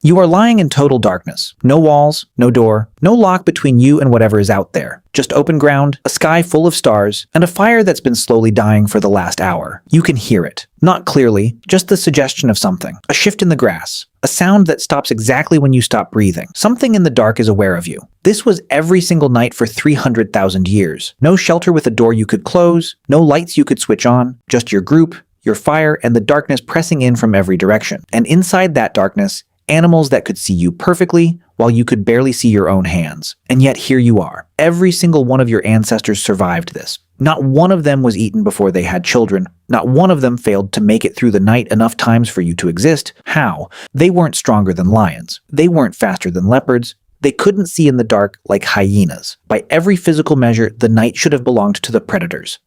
You are lying in total darkness. No walls, no door, no lock between you and whatever is out there. Just open ground, a sky full of stars, and a fire that's been slowly dying for the last hour. You can hear it. Not clearly, just the suggestion of something. A shift in the grass. A sound that stops exactly when you stop breathing. Something in the dark is aware of you. This was every single night for 300,000 years. No shelter with a door you could close, no lights you could switch on, just your group, your fire, and the darkness pressing in from every direction. And inside that darkness, animals that could see you perfectly while you could barely see your own hands. And yet here you are. Every single one of your ancestors survived this. Not one of them was eaten before they had children. Not one of them failed to make it through the night enough times for you to exist. How? They weren't stronger than lions. They weren't faster than leopards. They couldn't see in the dark like hyenas. By every physical measure, the night should have belonged to the predators.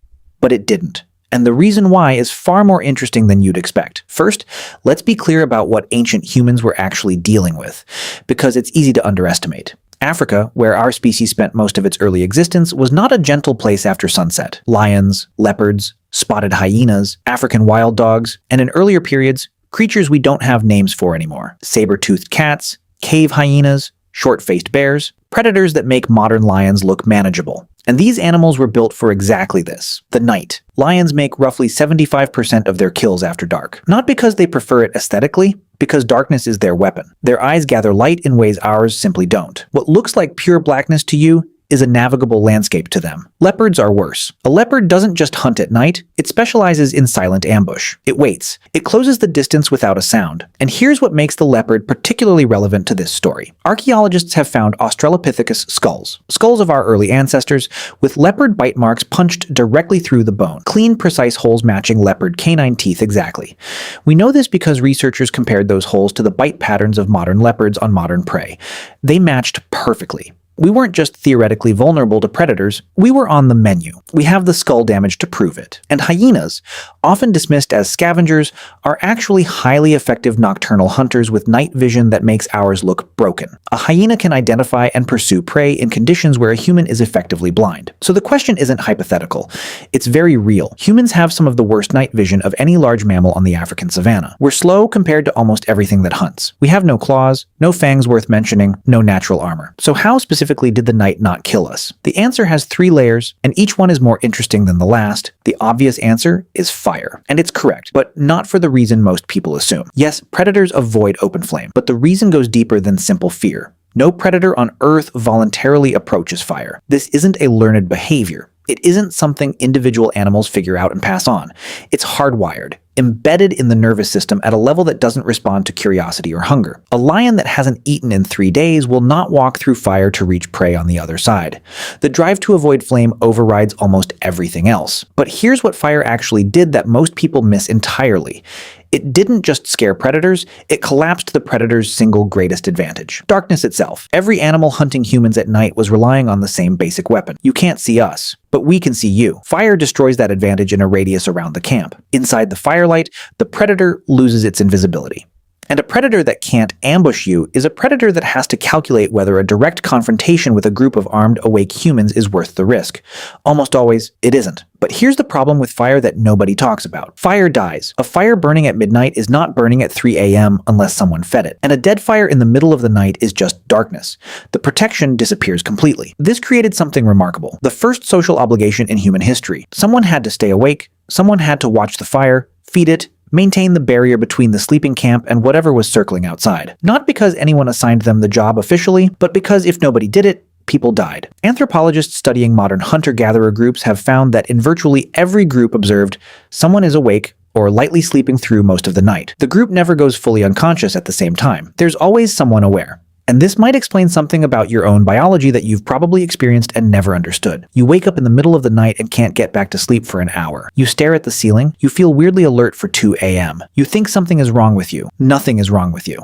But it didn't. And the reason why is far more interesting than you'd expect. First, let's be clear about what ancient humans were actually dealing with, because it's easy to underestimate. Africa, where our species spent most of its early existence, was not a gentle place after sunset. Lions, leopards, spotted hyenas, African wild dogs, and in earlier periods, creatures we don't have names for anymore. Saber-toothed cats, cave hyenas, short-faced bears, predators that make modern lions look manageable. And these animals were built for exactly this, the night. Lions make roughly 75% of their kills after dark. Not because they prefer it aesthetically, because darkness is their weapon. Their eyes gather light in ways ours simply don't. What looks like pure blackness to you is a navigable landscape to them. Leopards are worse. A leopard doesn't just hunt at night, it specializes in silent ambush. It waits. It closes the distance without a sound. And here's what makes the leopard particularly relevant to this story. Archaeologists have found Australopithecus skulls of our early ancestors, with leopard bite marks punched directly through the bone. Clean, precise holes matching leopard canine teeth exactly. We know this because researchers compared those holes to the bite patterns of modern leopards on modern prey. They matched perfectly. We weren't just theoretically vulnerable to predators, we were on the menu. We have the skull damage to prove it. And hyenas, often dismissed as scavengers, are actually highly effective nocturnal hunters with night vision that makes ours look broken. A hyena can identify and pursue prey in conditions where a human is effectively blind. So the question isn't hypothetical, it's very real. Humans have some of the worst night vision of any large mammal on the African savanna. We're slow compared to almost everything that hunts. We have no claws, no fangs worth mentioning, no natural armor. So how specifically did the night not kill us? The answer has 3 layers, and each one is more interesting than the last. The obvious answer is fire. And it's correct, but not for the reason most people assume. Yes, predators avoid open flame, but the reason goes deeper than simple fear. No predator on Earth voluntarily approaches fire. This isn't a learned behavior. It isn't something individual animals figure out and pass on. It's hardwired, embedded in the nervous system at a level that doesn't respond to curiosity or hunger. A lion that hasn't eaten in 3 days will not walk through fire to reach prey on the other side. The drive to avoid flame overrides almost everything else. But here's what fire actually did that most people miss entirely. It didn't just scare predators, it collapsed the predator's single greatest advantage: darkness itself. Every animal hunting humans at night was relying on the same basic weapon. You can't see us, but we can see you. Fire destroys that advantage in a radius around the camp. Inside the firelight, the predator loses its invisibility. And a predator that can't ambush you is a predator that has to calculate whether a direct confrontation with a group of armed, awake humans is worth the risk. Almost always, it isn't. But here's the problem with fire that nobody talks about. Fire dies. A fire burning at midnight is not burning at 3 a.m. unless someone fed it. And a dead fire in the middle of the night is just darkness. The protection disappears completely. This created something remarkable. The first social obligation in human history. Someone had to stay awake, someone had to watch the fire, feed it, maintain the barrier between the sleeping camp and whatever was circling outside. Not because anyone assigned them the job officially, but because if nobody did it, people died. Anthropologists studying modern hunter-gatherer groups have found that in virtually every group observed, someone is awake or lightly sleeping through most of the night. The group never goes fully unconscious at the same time. There's always someone aware. And this might explain something about your own biology that you've probably experienced and never understood. You wake up in the middle of the night and can't get back to sleep for an hour. You stare at the ceiling. You feel weirdly alert for 2 a.m. You think something is wrong with you. Nothing is wrong with you.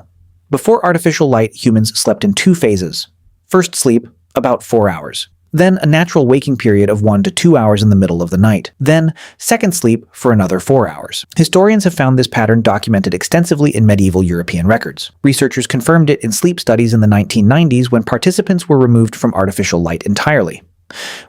Before artificial light, humans slept in 2 phases. First sleep, about 4 hours. Then a natural waking period of 1 to 2 hours in the middle of the night. Then second sleep for another 4 hours. Historians have found this pattern documented extensively in medieval European records. Researchers confirmed it in sleep studies in the 1990s when participants were removed from artificial light entirely.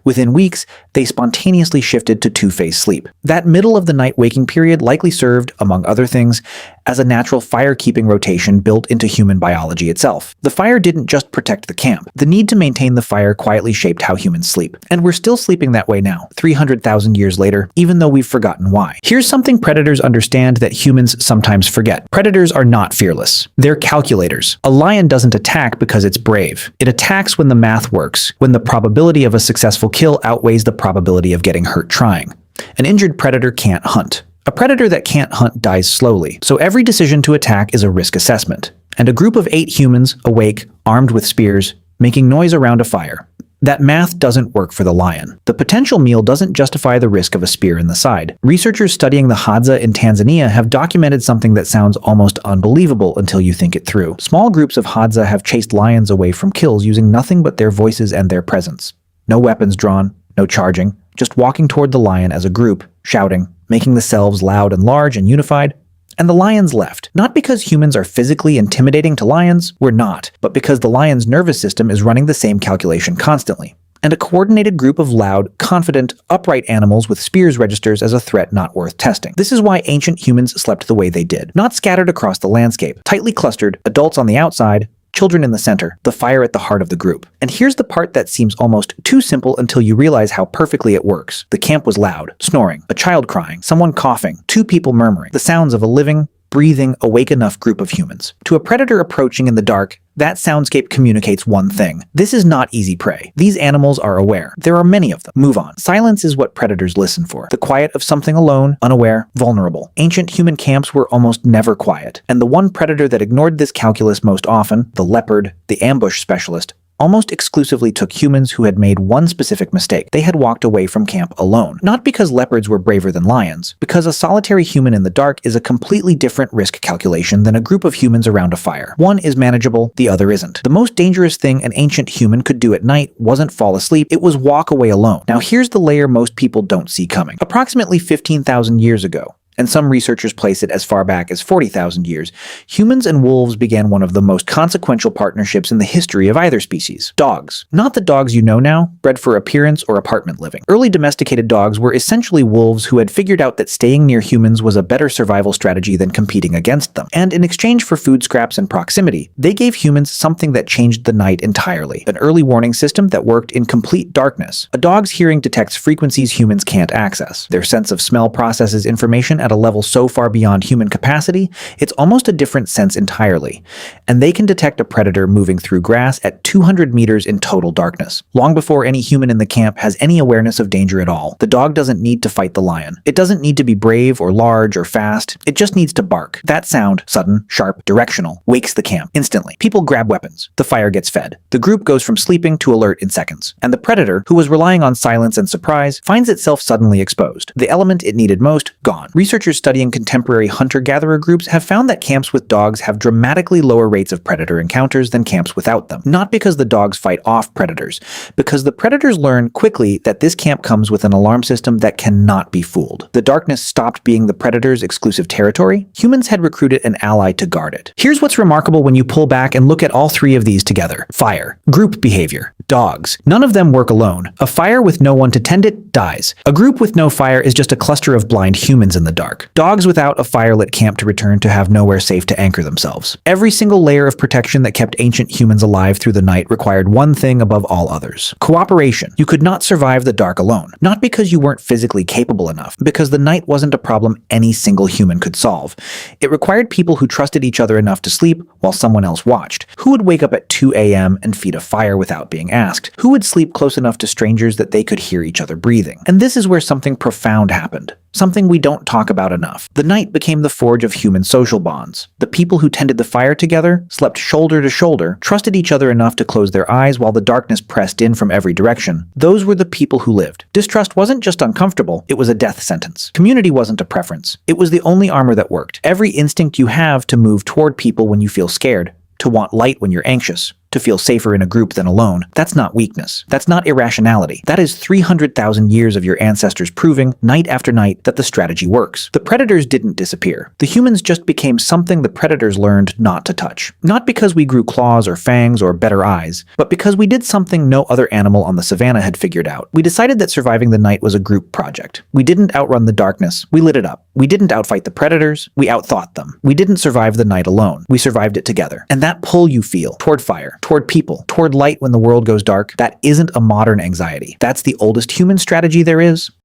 Within weeks, they spontaneously shifted to two-phase sleep. That middle-of-the-night waking period likely served, among other things, as a natural fire-keeping rotation built into human biology itself. The fire didn't just protect the camp. The need to maintain the fire quietly shaped how humans sleep. And we're still sleeping that way now, 300,000 years later, even though we've forgotten why. Here's something predators understand that humans sometimes forget. Predators are not fearless. They're calculators. A lion doesn't attack because it's brave. It attacks when the math works, when the probability of a successful kill outweighs the probability of getting hurt trying. An injured predator can't hunt. A predator that can't hunt dies slowly, so every decision to attack is a risk assessment. And a group of 8 humans, awake, armed with spears, making noise around a fire. That math doesn't work for the lion. The potential meal doesn't justify the risk of a spear in the side. Researchers studying the Hadza in Tanzania have documented something that sounds almost unbelievable until you think it through. Small groups of Hadza have chased lions away from kills using nothing but their voices and their presence. No weapons drawn, no charging, just walking toward the lion as a group, shouting, making the selves loud and large and unified. And the lions left. Not because humans are physically intimidating to lions, we're not, but because the lion's nervous system is running the same calculation constantly. And a coordinated group of loud, confident, upright animals with spears registers as a threat not worth testing. This is why ancient humans slept the way they did. Not scattered across the landscape, tightly clustered, adults on the outside, children in the center, the fire at the heart of the group. And here's the part that seems almost too simple until you realize how perfectly it works. The camp was loud, snoring, a child crying, someone coughing, 2 people murmuring, the sounds of a living, breathing, awake enough group of humans. To a predator approaching in the dark, that soundscape communicates one thing. This is not easy prey. These animals are aware. There are many of them. Move on. Silence is what predators listen for. The quiet of something alone, unaware, vulnerable. Ancient human camps were almost never quiet. And the one predator that ignored this calculus most often, the leopard, the ambush specialist, almost exclusively took humans who had made one specific mistake. They had walked away from camp alone. Not because leopards were braver than lions, because a solitary human in the dark is a completely different risk calculation than a group of humans around a fire. One is manageable, the other isn't. The most dangerous thing an ancient human could do at night wasn't fall asleep, it was walk away alone. Now here's the layer most people don't see coming. Approximately 15,000 years ago, and some researchers place it as far back as 40,000 years, humans and wolves began one of the most consequential partnerships in the history of either species. Dogs. Not the dogs you know now, bred for appearance or apartment living. Early domesticated dogs were essentially wolves who had figured out that staying near humans was a better survival strategy than competing against them. And in exchange for food scraps and proximity, they gave humans something that changed the night entirely. An early warning system that worked in complete darkness. A dog's hearing detects frequencies humans can't access. Their sense of smell processes information at a level so far beyond human capacity, it's almost a different sense entirely. And they can detect a predator moving through grass at 200 meters in total darkness. Long before any human in the camp has any awareness of danger at all, the dog doesn't need to fight the lion. It doesn't need to be brave or large or fast. It just needs to bark. That sound, sudden, sharp, directional, wakes the camp instantly. People grab weapons. The fire gets fed. The group goes from sleeping to alert in seconds. And the predator, who was relying on silence and surprise, finds itself suddenly exposed. The element it needed most, gone. Researchers studying contemporary hunter-gatherer groups have found that camps with dogs have dramatically lower rates of predator encounters than camps without them. Not because the dogs fight off predators, because the predators learn quickly that this camp comes with an alarm system that cannot be fooled. The darkness stopped being the predator's exclusive territory. Humans had recruited an ally to guard it. Here's what's remarkable when you pull back and look at all 3 of these together. Fire. Group behavior. Dogs. None of them work alone. A fire with no one to tend it dies. A group with no fire is just a cluster of blind humans in the dark. Dogs without a firelit camp to return to have nowhere safe to anchor themselves. Every single layer of protection that kept ancient humans alive through the night required one thing above all others: cooperation. You could not survive the dark alone. Not because you weren't physically capable enough, because the night wasn't a problem any single human could solve. It required people who trusted each other enough to sleep while someone else watched. Who would wake up at 2 a.m. and feed a fire without being asked? Who would sleep close enough to strangers that they could hear each other breathing? And this is where something profound happened. Something we don't talk about enough. The night became the forge of human social bonds. The people who tended the fire together, slept shoulder to shoulder, trusted each other enough to close their eyes while the darkness pressed in from every direction. Those were the people who lived. Distrust wasn't just uncomfortable, it was a death sentence. Community wasn't a preference. It was the only armor that worked. Every instinct you have to move toward people when you feel scared, to want light when you're anxious, to feel safer in a group than alone. That's not weakness. That's not irrationality. That is 300,000 years of your ancestors proving, night after night, that the strategy works. The predators didn't disappear. The humans just became something the predators learned not to touch. Not because we grew claws or fangs or better eyes, but because we did something no other animal on the savannah had figured out. We decided that surviving the night was a group project. We didn't outrun the darkness, we lit it up. We didn't outfight the predators, we outthought them. We didn't survive the night alone, we survived it together. And that pull you feel toward fire, toward people, toward light when the world goes dark, that isn't a modern anxiety. That's the oldest human strategy there is.